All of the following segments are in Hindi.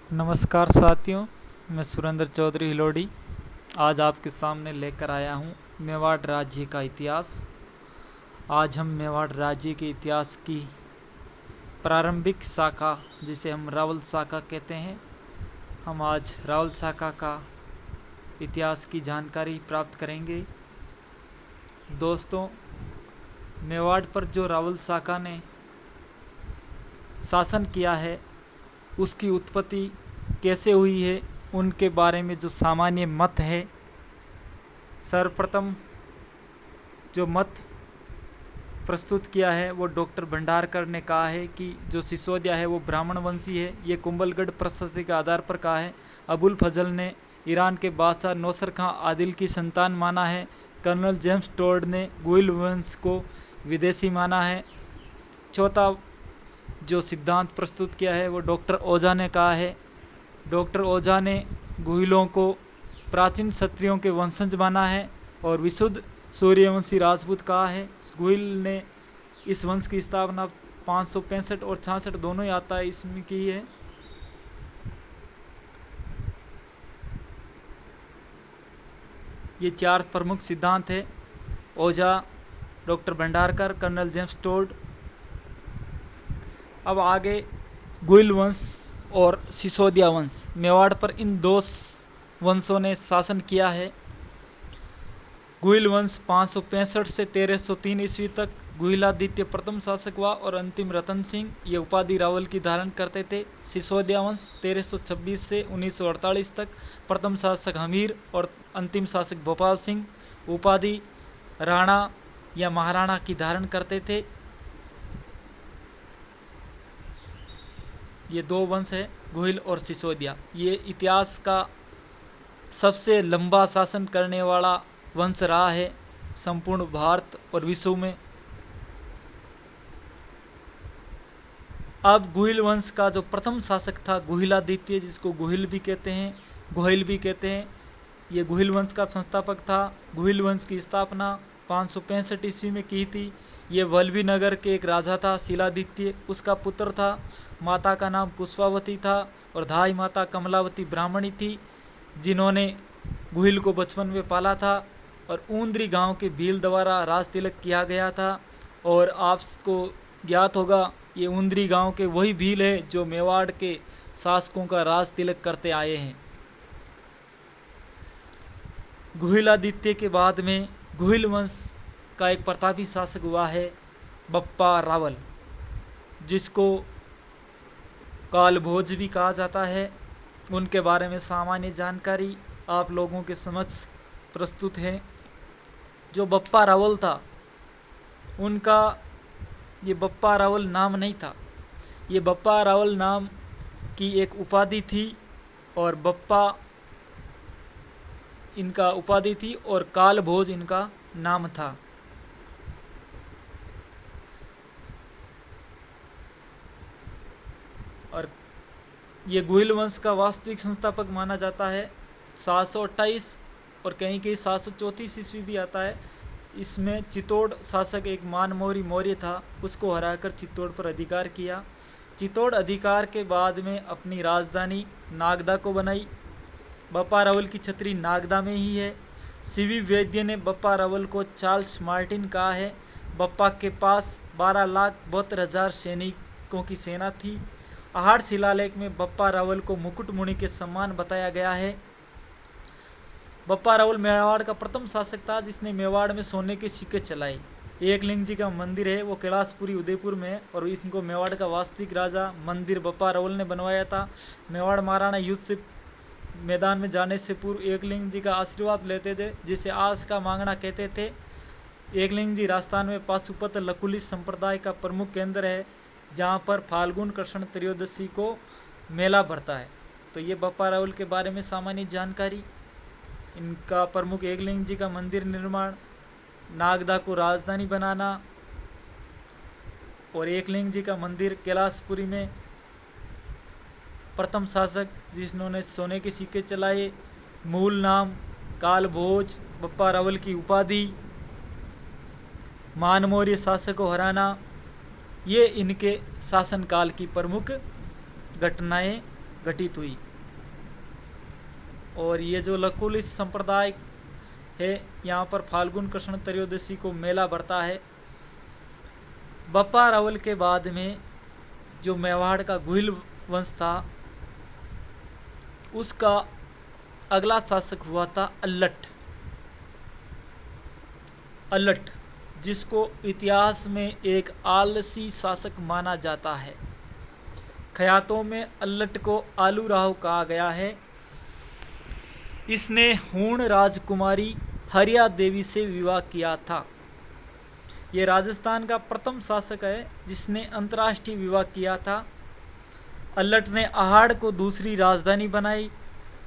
नमस्कार साथियों, मैं सुरेंद्र चौधरी हिलोड़ी आज आपके सामने लेकर आया हूँ मेवाड़ राज्य का इतिहास। आज हम मेवाड़ राज्य के इतिहास की प्रारंभिक शाखा, जिसे हम रावल शाखा कहते हैं, हम आज रावल शाखा का इतिहास की जानकारी प्राप्त करेंगे। दोस्तों, मेवाड़ पर जो रावल शाखा ने शासन किया है, उसकी उत्पत्ति कैसे हुई है, उनके बारे में जो सामान्य मत है। सर्वप्रथम जो मत प्रस्तुत किया है वो डॉक्टर भंडारकर ने कहा है कि जो सिसोदिया है वो ब्राह्मण वंशी है। ये कुंभलगढ़ प्रशस्ति के आधार पर कहा है। अबुल फजल ने ईरान के बादशाह नौसर खां आदिल की संतान माना है। कर्नल जेम्स टोड ने गुइल वंश को विदेशी माना है। चौथा जो सिद्धांत प्रस्तुत किया है वो डॉक्टर ओझा ने कहा है। डॉक्टर ओझा ने गुहिलों को प्राचीन क्षत्रियों के वंशज माना है और विशुद्ध सूर्यवंशी राजपूत कहा है। गुहिल ने इस वंश की स्थापना 565 और 66 दोनों ही आता है इसमें की है। ये चार प्रमुख सिद्धांत है: Ojha, doctor Bhandarkar, colonel James Tod. अब आगे गुइल वंश और सिसोदिया वंश। मेवाड़ पर इन दो वंशों ने शासन किया है। गुइल वंश 565 से 1303 ईस्वी तक गुहिलादित्य प्रथम शासक हुआ और अंतिम रतन सिंह ये उपाधि रावल की धारण करते थे। सिसोदिया वंश 1326 से 1948 तक प्रथम शासक हमीर और अंतिम शासक भोपाल सिंह उपाधि राणा या महाराणा की धारण करते थे। ये दो वंश है, गुहिल और सिसोदिया। ये इतिहास का सबसे लंबा शासन करने वाला वंश रहा है संपूर्ण भारत और विश्व में। अब गुहिल वंश का जो प्रथम शासक था गुहिलादित्य, जिसको गुहिल भी कहते हैं, गोहिल भी कहते हैं, ये गुहिल वंश का संस्थापक था। गुहिल वंश की स्थापना 565 ईस्वी में की थी। ये वल्लभी नगर के एक राजा था शिलादित्य, उसका पुत्र था। माता का नाम पुष्पावती था और धाई माता कमलावती ब्राह्मणी थी, जिन्होंने गुहिल को बचपन में पाला था और ऊंद्री गांव के भील द्वारा राज तिलक किया गया था। और आपको ज्ञात होगा ये ऊंद्री गांव के वही भील है जो मेवाड़ के शासकों का राज तिलक करते आए हैं। गुहिलादित्य के बाद में गुहिल वंश का एक प्रतापी शासक हुआ है बप्पा रावल, जिसको कालभोज भी कहा जाता है। उनके बारे में सामान्य जानकारी आप लोगों के समक्ष प्रस्तुत है। जो बप्पा रावल था, उनका ये बप्पा रावल नाम नहीं था, ये बप्पा रावल नाम की एक उपाधि थी और बप्पा इनका उपाधि थी और कालभोज इनका नाम था। और ये गुहिल वंश का वास्तविक संस्थापक माना जाता है 728 और कहीं कहीं 734 ईस्वी भी आता है। इसमें चित्तौड़ शासक एक मानमोरी मौर्य था, उसको हराकर चित्तौड़ पर अधिकार किया। चित्तौड़ अधिकार के बाद में अपनी राजधानी नागदा को बनाई। बप्पा रावल की छतरी नागदा में ही है। सीवी वैद्य ने बप्पा रावल को चार्ल्स मार्टिन कहा है। बप्पा के पास 12,72,000 सैनिकों की सेना थी। आहड़ शिलालेख में बप्पा रावल को मुकुटमुनि के समान बताया गया है। बप्पा रावल मेवाड़ का प्रथम शासक था जिसने मेवाड़ में सोने के सिक्के चलाए। एकलिंग जी का मंदिर है वो कैलाशपुरी उदयपुर में है और इनको मेवाड़ का वास्तविक राजा मंदिर बप्पा रावल ने बनवाया था। मेवाड़ महाराणा युद्ध से मैदान में जाने से पूर्व एकलिंग जी का आशीर्वाद लेते थे, जिसे आस का मांगना कहते थे। एकलिंग जी राजस्थान में पाशुपत लकुली संप्रदाय का प्रमुख केंद्र है, जहाँ पर फाल्गुन कृष्ण त्रयोदशी को मेला भरता है। तो ये बप्पा रावल के बारे में सामान्य जानकारी। इनका प्रमुख एकलिंग जी का मंदिर निर्माण, नागदा को राजधानी बनाना और एकलिंग जी का मंदिर कैलाशपुरी में। प्रथम शासक जिन्होंने सोने के सिक्के चलाए, मूल नाम कालभोज, बप्पा रावल की उपाधि, मानमौर्य शासक को हराना, ये इनके शासनकाल की प्रमुख घटनाएं घटित हुई। और ये जो लकुलिश संप्रदाय है, यहाँ पर फाल्गुन कृष्ण त्रयोदशी को मेला भरता है। बप्पा रावल के बाद में जो मेवाड़ का गुहिल वंश था, उसका अगला शासक हुआ था अल्लट। अल्लट, जिसको इतिहास में एक आलसी शासक माना जाता है। ख्यातों में अल्लट को आलू राव कहा गया है। इसने हूण राजकुमारी हरिया देवी से विवाह किया था। ये राजस्थान का प्रथम शासक है जिसने अंतर्राष्ट्रीय विवाह किया था। अल्लट ने आहड़ को दूसरी राजधानी बनाई,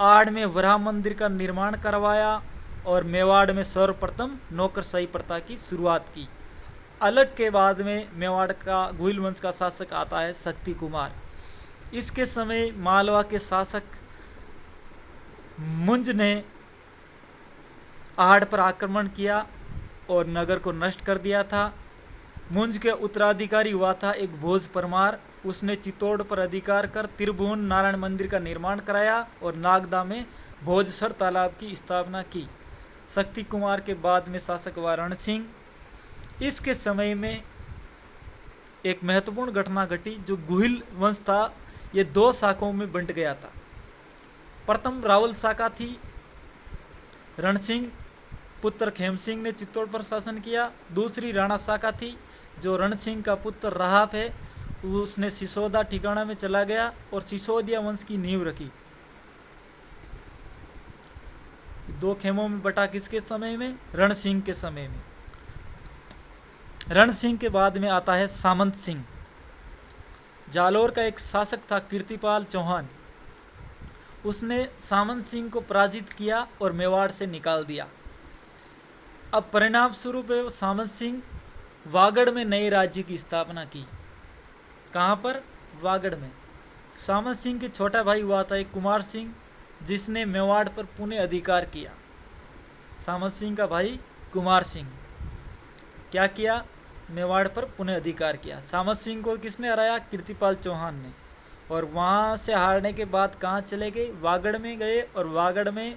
आड़ में वराह मंदिर का निर्माण करवाया और मेवाड़ में सर्वप्रथम नौकरशाही प्रथा की शुरुआत की। अल्लट के बाद में मेवाड़ का गुहिल वंश का शासक आता है शक्ति कुमार। इसके समय मालवा के शासक मुंज ने आहड़ पर आक्रमण किया और नगर को नष्ट कर दिया था। मुंज के उत्तराधिकारी हुआ था एक भोज परमार। उसने चित्तौड़ पर अधिकार कर त्रिभुवन नारायण मंदिर का निर्माण कराया और नागदा में भोजसर तालाब की स्थापना की। शक्ति कुमार के बाद में शासक हुआ रण सिंह। इसके समय में एक महत्वपूर्ण घटना घटी। जो गुहिल वंश था, ये दो शाखाओं में बंट गया था। प्रथम रावल शाखा थी। रण सिंह पुत्र खेम सिंह ने चित्तौड़ पर शासन किया। दूसरी राणा शाखा थी। जो रण सिंह का पुत्र रहाप है, उसने सिसोदा ठिकाना में चला गया और सिसोदिया वंश की नींव रखी। दो खेमों में बटा किसके समय में? रण सिंह के समय में। रण सिंह के बाद में आता है सामंत सिंह। जालोर का एक शासक था कीर्तिपाल चौहान। उसने सामंत सिंह को पराजित किया और मेवाड़ से निकाल दिया। अब परिणाम स्वरूप सामंत सिंह वागड़ में नए राज्य की स्थापना की। कहाँ पर? वागड़ में। सामंत सिंह के छोटा भाई हुआ था एक कुमार सिंह, जिसने मेवाड़ पर पुनः अधिकार किया। सामंत सिंह का भाई कुमार सिंह क्या किया? मेवाड़ पर पुनः अधिकार किया। सामंत सिंह को किसने हराया? कीर्तिपाल चौहान ने। और वहाँ से हारने के बाद कहाँ चले गए? वागड़ में गए और वागड़ में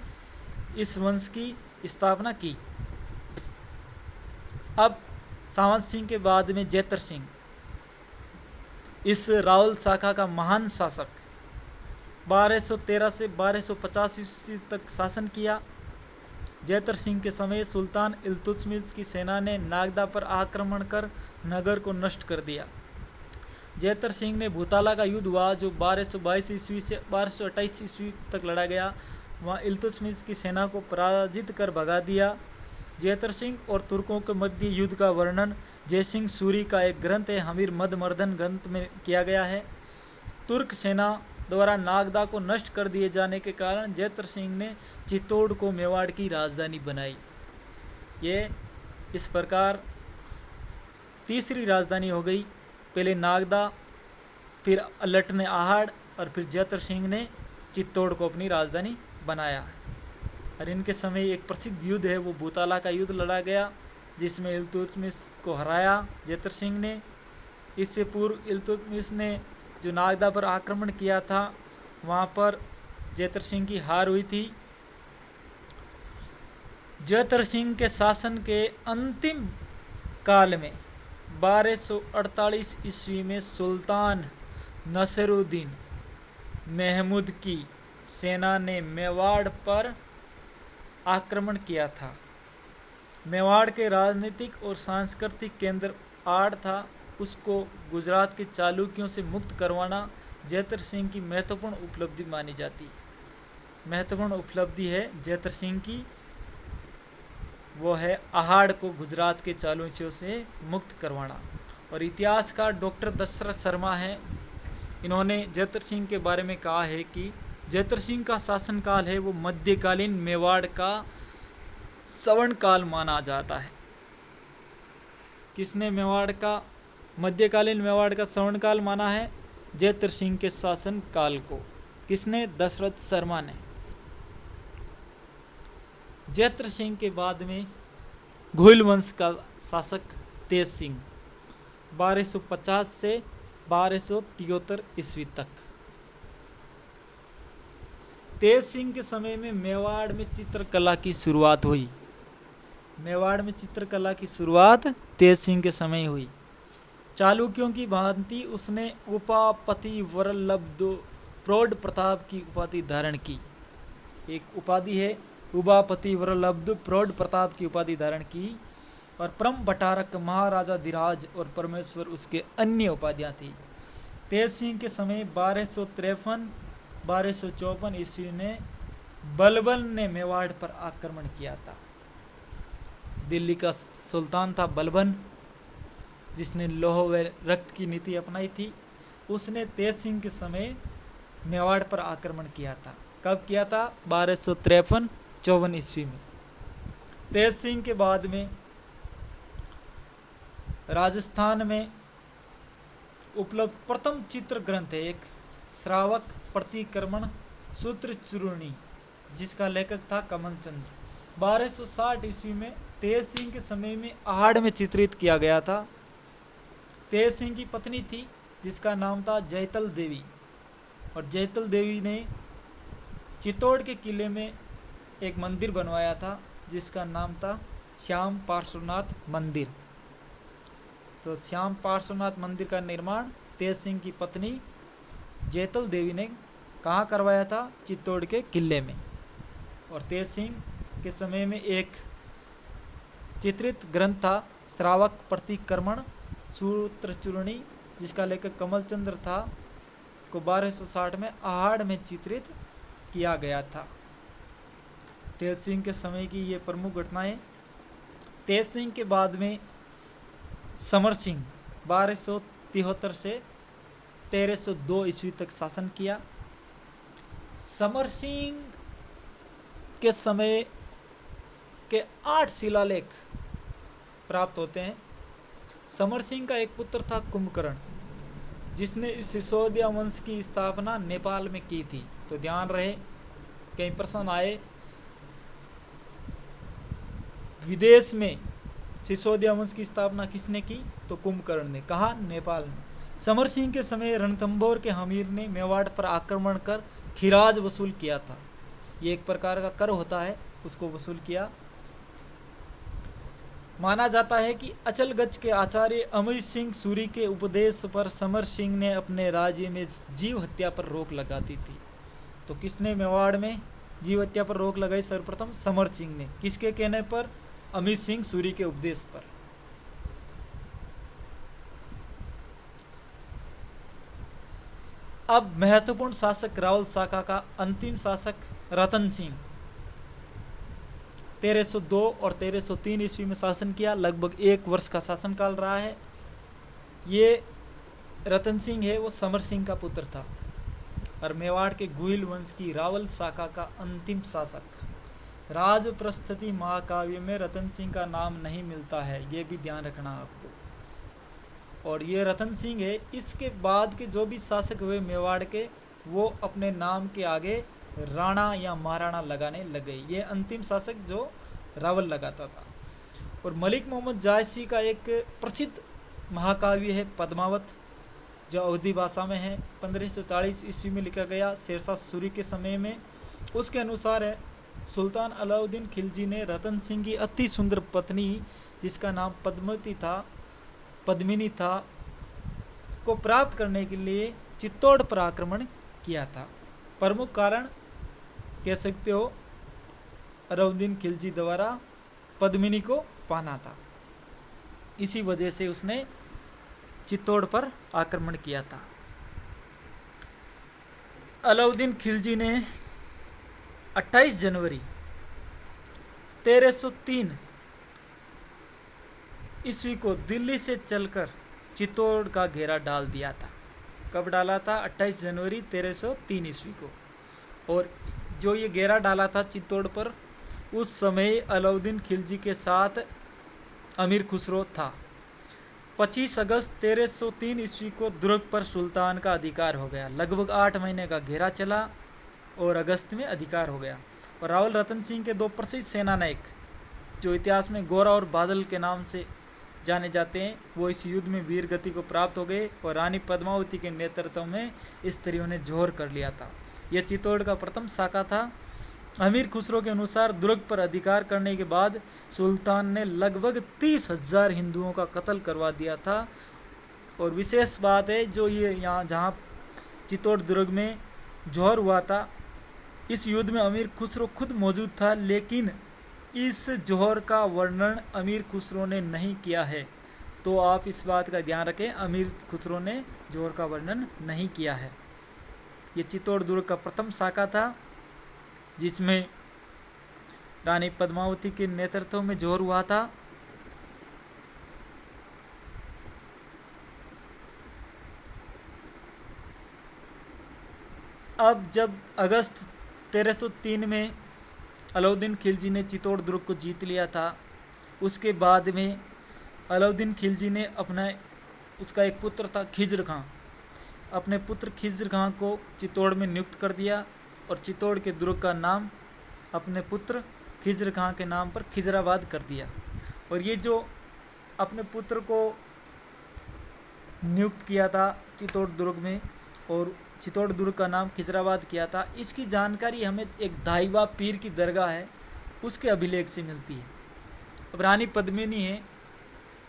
इस वंश की स्थापना की। अब सामंत सिंह के बाद में जैतर सिंह, इस रावल शाखा का महान शासक, 1213 से 1250 ईस्वी तक शासन किया। जैतर सिंह के समय सुल्तान इल्तुतमिश की सेना ने नागदा पर आक्रमण कर नगर को नष्ट कर दिया। जैतर सिंह ने भूताला का युद्ध हुआ जो 1222 ईस्वी से 1228 ईस्वी तक लड़ा गया। वहाँ इल्तुतमिश की सेना को पराजित कर भगा दिया। जैतर सिंह और तुर्कों के मध्य युद्ध का वर्णन जयसिंह सूरी का एक ग्रंथ है हमीर मदमर्दन ग्रंथ में किया गया है। तुर्क सेना द्वारा नागदा को नष्ट कर दिए जाने के कारण जैतर सिंह ने चित्तौड़ को मेवाड़ की राजधानी बनाई। ये इस प्रकार तीसरी राजधानी हो गई। पहले नागदा, फिर अल्लट ने आहड़ और फिर जैतर सिंह ने चित्तौड़ को अपनी राजधानी बनाया। और इनके समय एक प्रसिद्ध युद्ध है, वो भूताला का युद्ध लड़ा गया जिसमें इल्तुतमिश को हराया जैतर सिंह ने। इससे पूर्व इल्तुतमिश ने जो नागदा पर आक्रमण किया था, वहाँ पर जैतर सिंह की हार हुई थी। जैतर सिंह के शासन के अंतिम काल में 1248 ईस्वी में सुल्तान नसरुद्दीन महमूद की सेना ने मेवाड़ पर आक्रमण किया था। मेवाड़ के राजनीतिक और सांस्कृतिक केंद्र आड़ था, उसको गुजरात के चालुक्यों से मुक्त करवाना जैतर सिंह की महत्वपूर्ण उपलब्धि मानी जाती है। महत्वपूर्ण उपलब्धि है जैतर सिंह की, वो है आहड़ को गुजरात के चालुक्यों से मुक्त करवाना। और इतिहासकार डॉक्टर दशरथ शर्मा हैं, इन्होंने जैतर सिंह के बारे में कहा है कि जैतर सिंह का शासनकाल है वो मध्यकालीन मेवाड़ का सवर्ण काल माना जाता है। किसने मेवाड़ का मध्यकालीन मेवाड़ का सवर्ण काल माना है? जैतर सिंह के शासन काल को। किसने? दशरथ शर्मा ने। जैतर सिंह के बाद में घुइल वंश का शासक तेज सिंह 1250 से 1273 ईस्वी तक। तेज सिंह के समय में मेवाड़ में चित्रकला की शुरुआत हुई। मेवाड़ में चित्रकला की शुरुआत तेज सिंह के समय हुई। चालुक्यों की भांति उसने उपापति वरलब्ध प्रौढ़ प्रताप की उपाधि धारण की। एक उपाधि है उपापति वरलब्ध प्रौढ़ प्रताप की उपाधि धारण की, और परम भटारक महाराजा धीराज और परमेश्वर उसके अन्य उपाधियां थी। तेज सिंह के समय 1253-1254 ईस्वी में बलबन ने मेवाड़ पर आक्रमण किया था। दिल्ली का सुल्तान था बलबन, जिसने लौह व रक्त की नीति अपनाई थी। उसने तेज सिंह के समय मेवाड़ पर आक्रमण किया था। कब किया था? 1253-54 ईस्वी में। तेज सिंह के बाद में राजस्थान में उपलब्ध प्रथम चित्र ग्रंथ है एक श्रावक प्रतिक्रमण सूत्र चूर्णी, जिसका लेखक था कमलचंद्र। 1260 ईस्वी में तेज सिंह के समय में आहड़ में चित्रित किया गया था। तेज सिंह की पत्नी थी जिसका नाम था जयतल देवी, और जयतल देवी ने चित्तौड़ के किले में एक मंदिर बनवाया था जिसका नाम था श्याम पार्श्वनाथ मंदिर। तो श्याम पार्श्वनाथ मंदिर का निर्माण तेज सिंह की पत्नी जयतल देवी ने कहाँ करवाया था? चित्तौड़ के किले में। और तेज सिंह के समय में एक चित्रित ग्रंथ था श्रावक प्रतिक्रमण सूत्र चूर्णी, जिसका लेखक कमलचंद्र था, को 1260 में आहड़ में चित्रित किया गया था। तेज सिंह के समय की ये प्रमुख घटनाएं। तेज सिंह के बाद में समर सिंह 1273 से 1302 ईस्वी तक शासन किया। समर सिंह के समय के 8 शिलालेख प्राप्त होते हैं। समर सिंह का एक पुत्र था कुंभकर्ण, जिसने इस सिसोदिया वंश की स्थापना नेपाल में की थी। तो ध्यान रहे, कई प्रश्न आए, विदेश में सिसोदिया वंश की स्थापना किसने की? तो कुंभकर्ण ने। कहा? नेपाल में। समर सिंह के समय रणथंभौर के हमीर ने मेवाड़ पर आक्रमण कर खिराज वसूल किया था। ये एक प्रकार का कर होता है, उसको वसूल किया। माना जाता है कि अचलगज के आचार्य अमित सिंह सूरी के उपदेश पर समर सिंह ने अपने राज्य में जीव हत्या पर रोक लगा दी थी। तो किसने मेवाड़ में जीव हत्या पर रोक लगाई? सर्वप्रथम समर सिंह ने। किसके कहने पर? अमित सिंह सूरी के उपदेश पर। अब महत्वपूर्ण शासक रावल शाखा का अंतिम शासक रतन सिंह 1302 और 1303 ईस्वी में शासन किया। लगभग 1 वर्ष का शासनकाल रहा है। ये रतन सिंह है वो समर सिंह का पुत्र था, और मेवाड़ के गुहिल वंश की रावल शाखा का अंतिम शासक। राजप्रस्थिति महाकाव्य में रतन सिंह का नाम नहीं मिलता है, ये भी ध्यान रखना आपको। और ये रतन सिंह है। इसके बाद के जो भी शासक हुए मेवाड़ के, वो अपने नाम के आगे राणा या महाराणा लगाने लगे। ये अंतिम शासक जो रावल लगाता था। और मलिक मोहम्मद जायसी का एक प्रसिद्ध महाकाव्य है पद्मावत, जो अवधी भाषा में है, 1540 ईस्वी में लिखा गया शेरशाह सूरी के समय में। उसके अनुसार है, सुल्तान अलाउद्दीन खिलजी ने रतन सिंह की अति सुंदर पत्नी, जिसका नाम पद्मिनी था, को प्राप्त करने के लिए चित्तौड़ पर आक्रमण किया था। प्रमुख कारण कह सकते हो अलाउद्दीन खिलजी द्वारा पद्मिनी को पाना था। इसी वजह से उसने चित्तौड़ पर आक्रमण किया था। अलाउद्दीन खिलजी ने 28 जनवरी 1303 ईस्वी को दिल्ली से चलकर चित्तौड़ का घेरा डाल दिया था। कब डाला था? 28 जनवरी 1303 ईस्वी को। और जो ये घेरा डाला था चित्तौड़ पर, उस समय अलाउद्दीन खिलजी के साथ अमीर खुसरो था। 25 अगस्त 1303 ईस्वी को दुर्ग पर सुल्तान का अधिकार हो गया। लगभग 8 महीने का घेरा चला और अगस्त में अधिकार हो गया। और रावल रतन सिंह के 2 प्रसिद्ध सेना नायक, जो इतिहास में गोरा और बादल के नाम से जाने जाते हैं, वो इस युद्ध में वीर गति को प्राप्त हो गए। और रानी पद्मावती के नेतृत्व में स्त्रियों ने जोर कर लिया था। यह चित्तौड़ का प्रथम शाखा था। अमीर खुसरो के अनुसार दुर्ग पर अधिकार करने के बाद सुल्तान ने लगभग 30,000 हिंदुओं का कत्ल करवा दिया था। और विशेष बात है जो ये यहाँ जहाँ चित्तौड़ दुर्ग में जौहर हुआ था, इस युद्ध में अमीर खुसरो खुद मौजूद था, लेकिन इस जौहर का वर्णन अमीर खुसरो ने नहीं किया है। तो आप इस बात का ध्यान रखें, अमीर खुसरो ने जौहर का वर्णन नहीं किया है। ये चित्तौड़ दुर्ग का प्रथम शाखा था जिसमें रानी पद्मावती के नेतृत्व में जौहर हुआ था। अब जब अगस्त 1303 में अलाउद्दीन खिलजी ने चित्तौड़ दुर्ग को जीत लिया था, उसके बाद में अलाउद्दीन खिलजी ने उसका एक पुत्र था खिज्र खां, अपने पुत्र खिज्र खां को चित्तौड़ में नियुक्त कर दिया और चित्तौड़ के दुर्ग का नाम अपने पुत्र खिज्र खां के नाम पर खिजराबाद कर दिया। और ये जो अपने पुत्र को नियुक्त किया था चित्तौड़ दुर्ग में और चित्तौड़ दुर्ग का नाम खिजराबाद किया था, इसकी जानकारी हमें एक धाईबा पीर की दरगाह है उसके अभिलेख से मिलती है। अब रानी पद्मिनी है,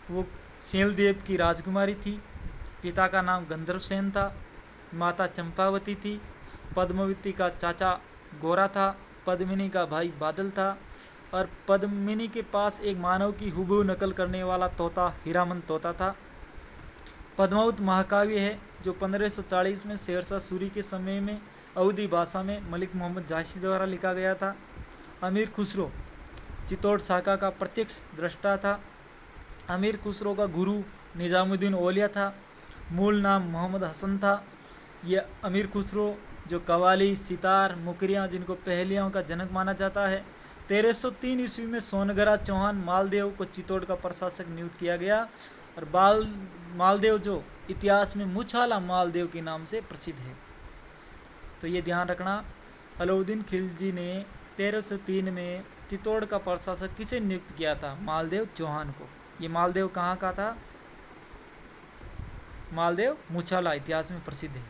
वो सेलदेव की राजकुमारी थी, पिता का नाम गंधर्व सेन था, माता चंपावती थी, पद्मावती का चाचा गोरा था, पद्मिनी का भाई बादल था और पद्मिनी के पास एक मानव की हुबहू नकल करने वाला तोता हीरामन तोता था। पद्मावत महाकाव्य है जो 1540 में शेरशाह सूरी के समय में अवधी भाषा में मलिक मोहम्मद झांसी द्वारा लिखा गया था। अमीर खुसरो चित्तौड़ शाखा का प्रत्यक्ष दृष्टा था। अमीर खुसरो का गुरु निजामुद्दीन औलिया था, मूल नाम मोहम्मद हसन था। यह अमीर खुसरो जो कवाली, सितार, मुकरियाँ जिनको पहेलियों का जनक माना जाता है, 1303 ईस्वी में सोनगरा चौहान मालदेव को चित्तौड़ का प्रशासक नियुक्त किया गया और मालदेव जो इतिहास में मुछाला मालदेव के नाम से प्रसिद्ध है। तो ये ध्यान रखना, अलाउद्दीन खिलजी ने 1303 में चित्तौड़ का प्रशासक किसे नियुक्त किया था? मालदेव चौहान को। ये मालदेव कहाँ का था? मालदेव मुछाला इतिहास में प्रसिद्ध है।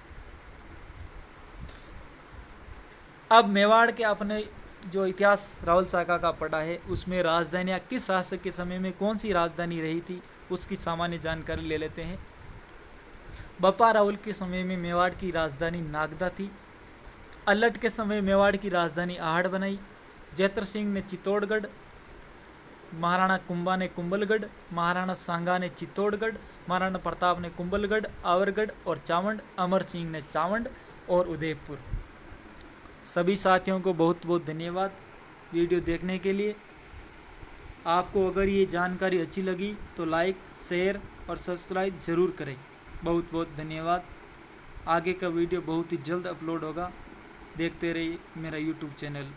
अब मेवाड़ के अपने जो इतिहास रावल शाखा का पढ़ा है उसमें राजधानियाँ किस शासक के समय में कौन सी राजधानी रही थी उसकी सामान्य जानकारी ले लेते हैं। बप्पा रावल के समय में मेवाड़ की राजधानी नागदा थी। अल्लट के समय मेवाड़ की राजधानी आहड़ बनाई। जैत्र सिंह ने चित्तौड़गढ़, महाराणा कुंभा ने कुंभलगढ़, महाराणा सांगा ने चित्तौड़गढ़, महाराणा प्रताप ने कुंभलगढ़, आवरगढ़ और चावंड, अमर सिंह ने चावंड और उदयपुर। सभी साथियों को बहुत बहुत धन्यवाद वीडियो देखने के लिए। आपको अगर ये जानकारी अच्छी लगी तो लाइक, शेयर और सब्सक्राइब ज़रूर करें। बहुत बहुत धन्यवाद। आगे का वीडियो बहुत ही जल्द अपलोड होगा। देखते रहिए मेरा यूट्यूब चैनल।